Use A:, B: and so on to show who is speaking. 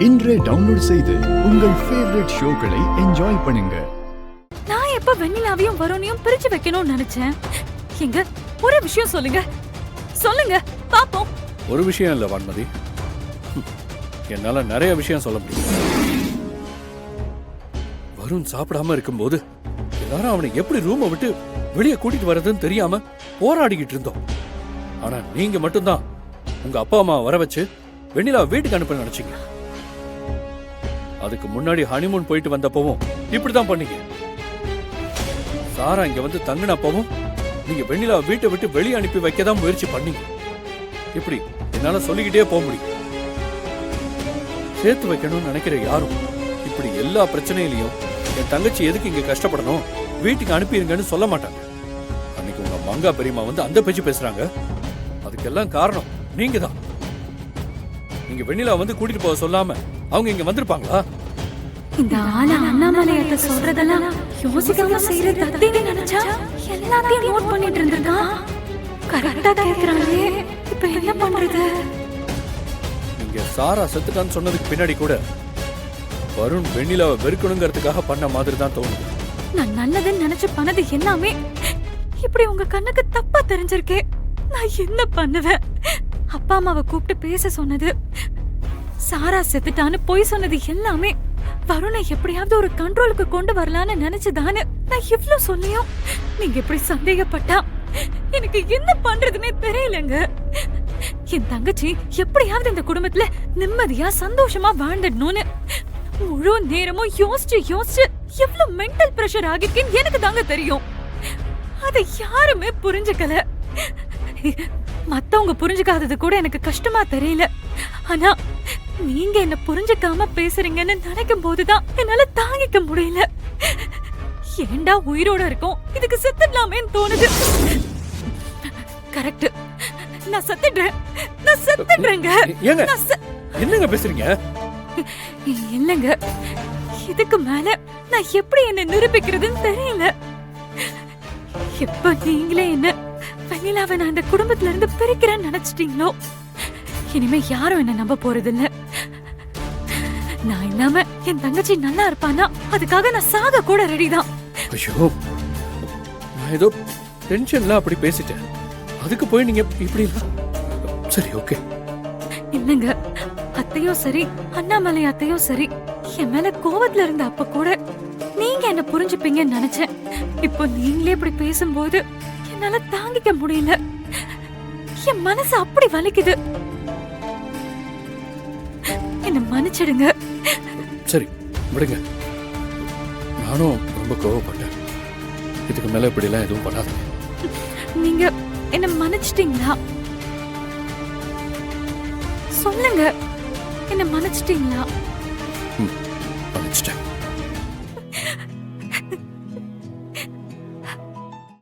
A: இன்றே டவுன்லோட் செய்து உங்கள் ஃபேவரட் ஷோக்களை என்ஜாய் பண்ணுங்க.
B: நான் எப்ப வெண்ணிலாவையும் வருணையும் பிரிச்சு வைக்கணும்னு நினைச்சேன். எங்க ஒரு விஷயம் சொல்லுங்க சொல்லுங்க பாப்போம்.
C: ஒரு விஷயம் இல்ல வான்மதி, என்னால நிறைய விஷயம் சொல்ல முடியும். வருண் சாப்பிடாம இருக்கும்போது எல்லாரும் அவனை எப்படி ரூமை விட்டு வெளியே கூட்டிட்டு வர்றதுன்னு தெரியாம போராடிக்கிட்டு இருந்தோம். ஆனா நீங்க மட்டும்தான் உங்க அப்பா அம்மா வர வச்சு வெண்ணிலா வீட்டுக்கு அனுப்ப நினைச்சீங்க. அதுக்கு முன்னாடி ஹனிமூன் போயிட்டு வந்தப்பவும் இப்படிதான் பண்ணீங்க. சாரா இங்க வந்து தங்கினப்பவும் நீங்க வெண்ணிலா வீட்டை விட்டு வெளியே அனுப்பி வைக்கதான் முயற்சி பண்ணீங்க. இப்படி என்னால சொல்லிக்கிட்டே போக முடியும். சேர்த்து வைக்கணும்னு நினைக்கிற யாரும் இப்படி எல்லா பிரச்சனையிலையும் என் தங்கச்சி எதுக்கு இங்க கஷ்டப்படணும், வீட்டுக்கு அனுப்பிடுங்கன்னு சொல்ல மாட்டாங்க. அன்னைக்கு உங்க மங்கா பெரியம்மா வந்து அந்த பேச்சு பேசுறாங்க. அதுக்கெல்லாம் காரணம் நீங்க தான். நீங்க வெண்ணிலா வந்து கூட்டிட்டு போக சொல்லாம அவங்க இங்க வந்திருப்பாங்களா?
B: இந்த ஆள அண்ணாமலையாட்ட சொல்றதெல்லாம் யோசிக்காம செய்யற தத்தின்னு நினைச்சா எல்லாத்தையும் நோட் பண்ணிட்டு இருந்திருக்கான். கரெக்டா கேக்குறானே, இப்ப என்ன பண்றது?
C: நீங்க சாரா செத்துட்டான்னு சொன்னதுக்கு பின்னாடி கூட வருண் வெண்ணிலாவை வெறுக்கணுங்கிறதுக்காக பண்ண மாதிரி தான் தோணுது.
B: நான் நல்லதுன்னு நினைச்சு பண்ணது எல்லாமே இப்படி உங்க கண்ணுக்கு தப்பா தெரிஞ்சிருக்கே. நான் என்ன பண்ணுவேன்? அப்பா அம்மாவை கூப்பிட்டு பேச சொன்னது, சாரா செத்துட்டான்னு பொய் சொன்னது எல்லாமே வருணை எப்படியாவது ஒரு கண்ட்ரோலுக்கு கொண்டு வரலான்னு நினைச்சுதானு நான் இவ்ளோ சொல்லியும் நீங்க எப்படி சந்தேகப்பட்டா எனக்கு என்ன பண்றதுன்னே தெரியலங்க. என் தங்கச்சி எப்படியாவது இந்த குடும்பத்துல நிம்மதியா சந்தோஷமா வாழ்ந்துடணும்னு முழு நேரமும் யோசிச்சு யோசிச்சு எவ்வளவு மென்டல் பிரஷர் ஆகிருக்குன்னு எனக்கு தாங்க தெரியும். அதை யாருமே புரிஞ்சுக்கல. மத்தவங்க புரிஞ்சுக்காதது கூட எனக்கு கஷ்டமா தெரியல. ஆனா நீங்க என்ன புரிஞ்சுக்காம பேசுறீங்கன்னு நினைக்கும் போதுதான் என்னால தாங்கிக்க முடியல. ஏண்டா உயிரோட இருக்கும், இதுக்கு செத்துடலாமேன்னு தோணுது. கரெக்ட், நான் செத்துடுறேன். நான் செத்துடுறேங்க.
C: என்னங்க பேசுறீங்க?
B: இல்லங்க, இதுக்கு மேல நான் எப்படி என்ன நிரூபிக்கிறதுன்னு தெரியல. எப்ப நீங்களே என்ன வெண்ணிலாவை நான் இந்த குடும்பத்துல இருந்து பிரிக்கிறேன்னு நினைச்சிட்டீங்களோ, இனிமே யாரும் என்ன நம்ப போறது இல்ல. நான் இல்லாம என் தங்கச்சி நல்லா இருப்பானா அதுக்காக நான் சாக கூட ரெடிதான்.
C: ஐயோ, நான் ஏதோ டென்ஷன்ல அப்படி பேசிட்டேன். அதுக்கு போய் நீங்க இப்படி சரி ஓகே.
B: இல்லங்க, அத்தையும் சரி அண்ணாமலை அத்தையும் சரி என் மேல கோவத்துல இருந்த அப்ப கூட நீங்க என்ன புரிஞ்சுப்பீங்கன்னு நினைச்சேன். இப்போ நீங்களே இப்படி பேசும்போது என்னால தாங்கிக்க முடியல. என் மனசு அப்படி வலிக்குது. என்ன மன்னிச்சிடுங்க.
C: சரி விடுங்க, நானும் ரொம்ப கோவப்பட்டேன். இதுக்கு மேல இப்படி எல்லாம் எதுவும் பண்ணாதீங்க.
B: நீங்க என்ன மன்னிச்சிட்டீங்களா? சொல்லுங்க, என்ன மன்னிச்சிட்டீங்களா?